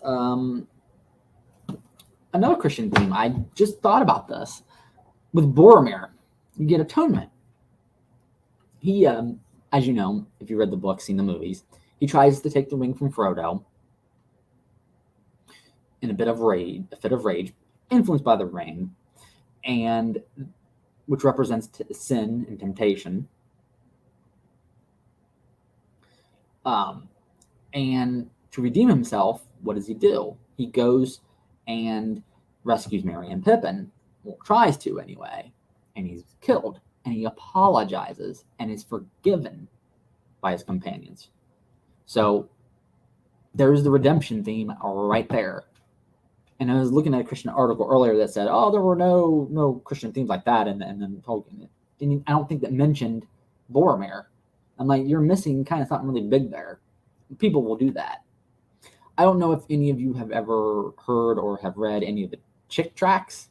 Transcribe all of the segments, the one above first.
another Christian theme. I just thought about this. With Boromir, you get atonement. He, as you know, if you read the book, seen the movies, he tries to take the ring from Frodo in a fit of rage, influenced by the ring, and which represents sin and temptation. And to redeem himself, what does he do? He goes and rescues Merry and Pippin, well, tries to anyway, and he's killed. And he apologizes and is forgiven by his companions. So there's the redemption theme right there. And I was looking at a Christian article earlier that said, "Oh, there were no Christian themes like that," and then Tolkien. And I don't think that mentioned Boromir. I'm like, you're missing kind of something really big there. People will do that. I don't know if any of you have ever heard or have read any of the Chick tracts.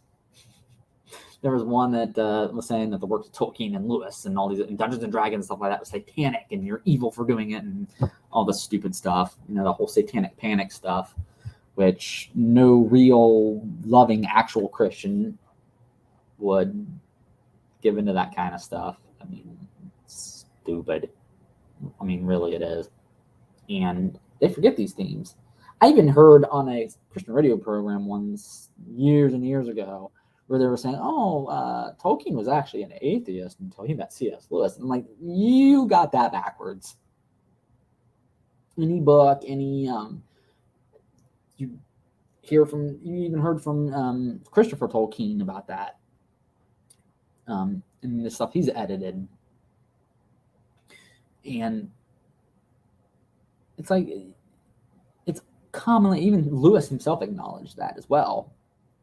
There was one that was saying that the works of Tolkien and Lewis and all these Dungeons and Dragons and stuff like that was satanic and you're evil for doing it and all this stupid stuff. You know, the whole satanic panic stuff, which no real loving actual Christian would give into that kind of stuff. I mean, it's stupid. I mean, really it is. And they forget these themes. I even heard on a Christian radio program once, years and years ago, where they were saying, Tolkien was actually an atheist until he met C.S. Lewis. And I'm like, you got that backwards. Any book, you even heard from Christopher Tolkien about that. And the stuff he's edited. And it's like, it's commonly, even Lewis himself acknowledged that as well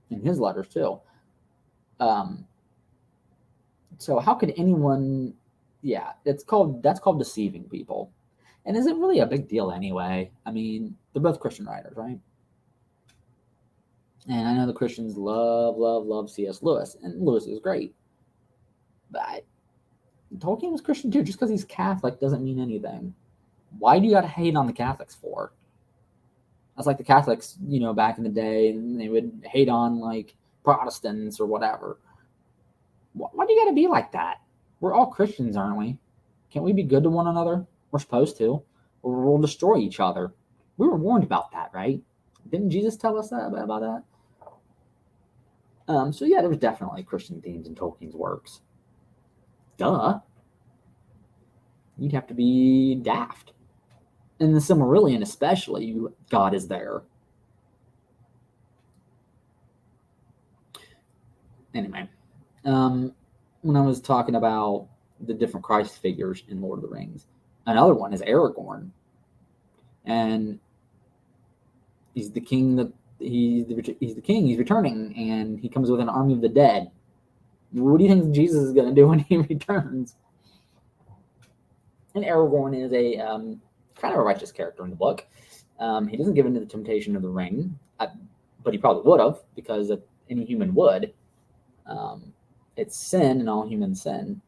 in his letters too. So how could anyone, that's called deceiving people. And is it really a big deal anyway? I mean, they're both Christian writers, right? And I know the Christians love C.S. Lewis, and Lewis is great. But Tolkien was Christian too. Just because he's Catholic doesn't mean anything. Why do you got to hate on the Catholics for? That's like the Catholics, back in the day, and they would hate on like Protestants or whatever. Why do you got to be like that? We're all Christians, aren't we? Can't we be good to one another? We're supposed to, or we'll destroy each other. We were warned about that, right? Didn't Jesus tell us that about that? So yeah, there's definitely Christian themes in Tolkien's works. Duh. You'd have to be daft. In the Silmarillion especially, God is there. Anyway, when I was talking about the different Christ figures in Lord of the Rings, another one is Aragorn. And he's the king he's the king, he's returning, and he comes with an army of the dead. What do you think Jesus is going to do when he returns? And Aragorn is a kind of a righteous character in the book. He doesn't give in to the temptation of the ring, but he probably would have, because any human would. It's sin, and all humans sin.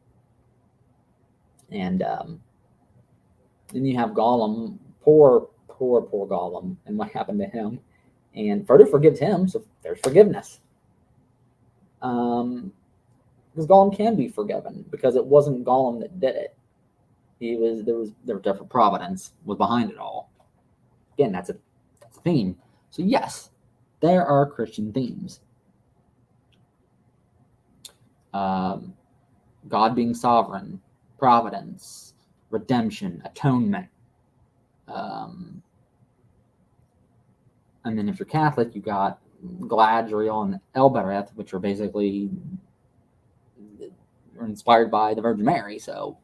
And then you have Gollum, poor Gollum, and what happened to him. And Frodo forgives him, so there's forgiveness. Because Gollum can be forgiven, because it wasn't Gollum that did it. There was different providence was behind it all. Again, that's a theme. So yes, there are Christian themes. God being sovereign, providence, redemption, atonement. And then if you're Catholic, you got Galadriel and Elbereth, which are basically inspired by the Virgin Mary. So,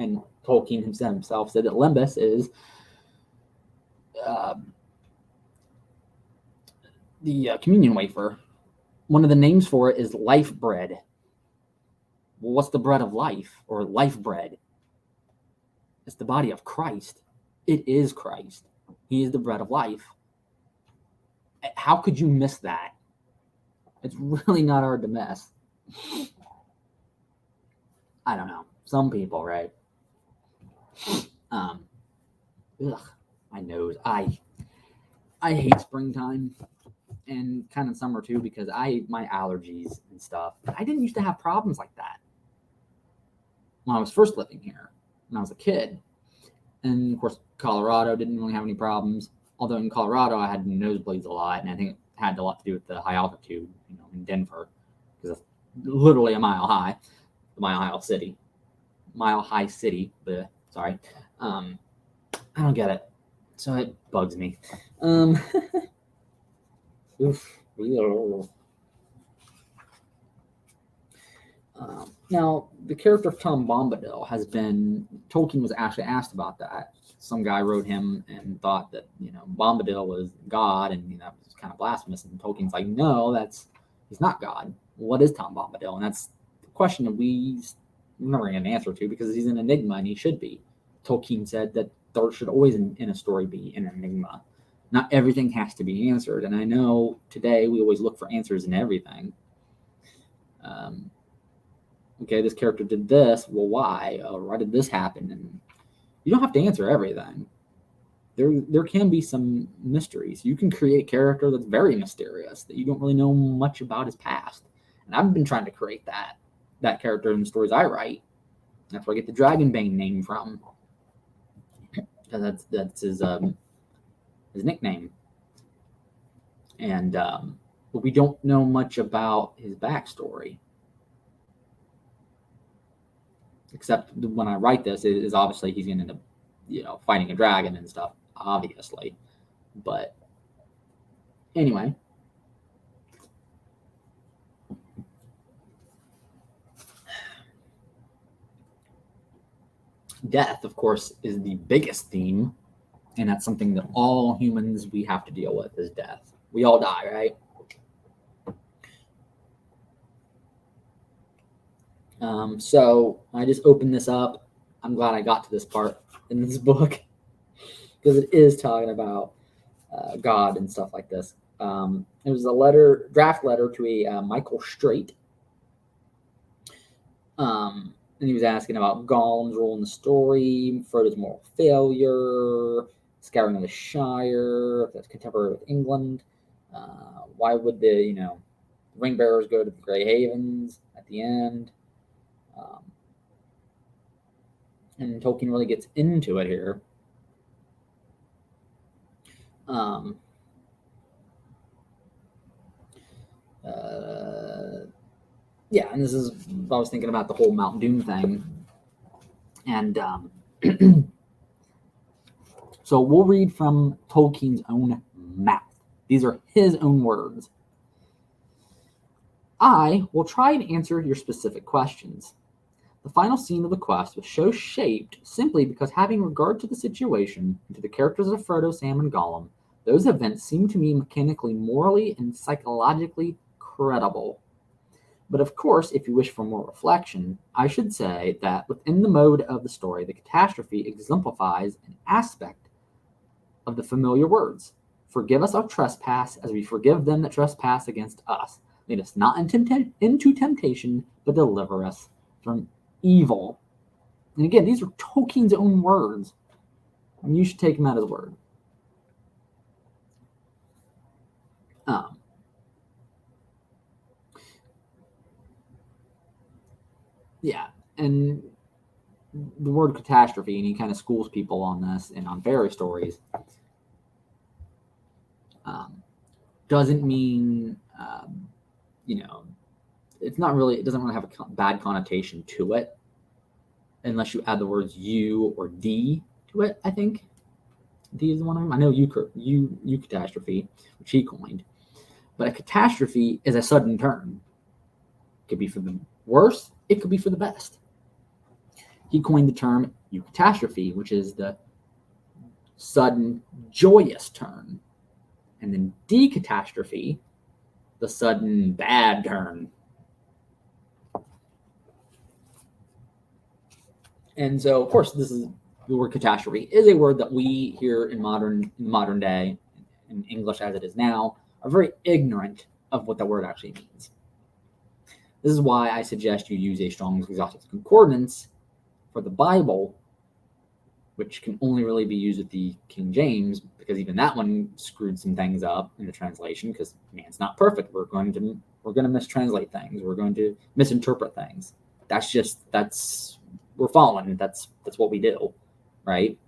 and Tolkien himself said that Limbus is the communion wafer. One of the names for it is life bread. Well, what's the bread of life, or life bread? It's the body of Christ. It is Christ. He is the bread of life. How could you miss that? It's really not hard to miss. I don't know. Some people, right? My nose. I hate springtime and kind of summer too because my allergies and stuff. I didn't used to have problems like that when I was first living here when I was a kid. And of course, Colorado didn't really have any problems. Although in Colorado, I had nosebleeds a lot, and I think it had a lot to do with the high altitude, in Denver, because it's literally a mile high, mile high city. But sorry, I don't get it, so it bugs me. Oof. Now, the character of Tom Bombadil Tolkien was actually asked about that. Some guy wrote him and thought that, Bombadil was God, and that was kind of blasphemous. And Tolkien's like, no, he's not God. What is Tom Bombadil? And that's the question that we're never going to get an answer to because he's an enigma and he should be. Tolkien said that there should always in a story be an enigma. Not everything has to be answered. And I know today we always look for answers in everything. Okay, this character did this. Well, why? Why did this happen? And you don't have to answer everything. There can be some mysteries. You can create a character that's very mysterious that you don't really know much about his past. And I've been trying to create that character in the stories I write. That's where I get the Dragonbane name from. Because that's his nickname. And but we don't know much about his backstory. Except when I write this, it is obviously he's going to end up, fighting a dragon and stuff, obviously. But anyway. Death, of course, is the biggest theme. And that's something that all humans we have to deal with is death. We all die, right? So I just opened this up. I'm glad I got to this part in this book because it is talking about God and stuff like this. It was a draft letter to a Michael Straight. And he was asking about Gollum's role in the story, Frodo's moral failure, scouring of the Shire, if that's contemporary with England. Why would the ring bearers go to the Grey Havens at the end? And Tolkien really gets into it here. Yeah, and this is, I was thinking about the whole Mount Doom thing. And so we'll read from Tolkien's own mouth. These are his own words. I will try and answer your specific questions. The final scene of the quest was so shaped simply because, having regard to the situation and to the characters of Frodo, Sam, and Gollum, those events seemed to me mechanically, morally, and psychologically credible. But of course, if you wish for more reflection, I should say that within the mode of the story, the catastrophe exemplifies an aspect of the familiar words. Forgive us our trespass as we forgive them that trespass against us. Lead us not into temptation, but deliver us from evil. And again, these are Tolkien's own words. And you should take him at his word. Yeah, and the word catastrophe, and he kind of schools people on this and on fairy stories, doesn't mean, it's not really, it doesn't really have a bad connotation to it, unless you add the words you or D to it, I think. D is one of them. I know you catastrophe, which he coined. But a catastrophe is a sudden turn. It could be for the worse, it could be for the best. He coined the term eucatastrophe, which is the sudden joyous turn. And then decatastrophe, the sudden bad turn. And so, of course, this is the word catastrophe is a word that we here in modern day, in English as it is now, are very ignorant of what that word actually means. This is why I suggest you use a Strong's Exhaustive Concordance for the Bible which can only really be used with the King James, because even that one screwed some things up in the translation, because man's not perfect. We're going to mistranslate things. We're going to misinterpret things. We're fallen. That's what we do, right?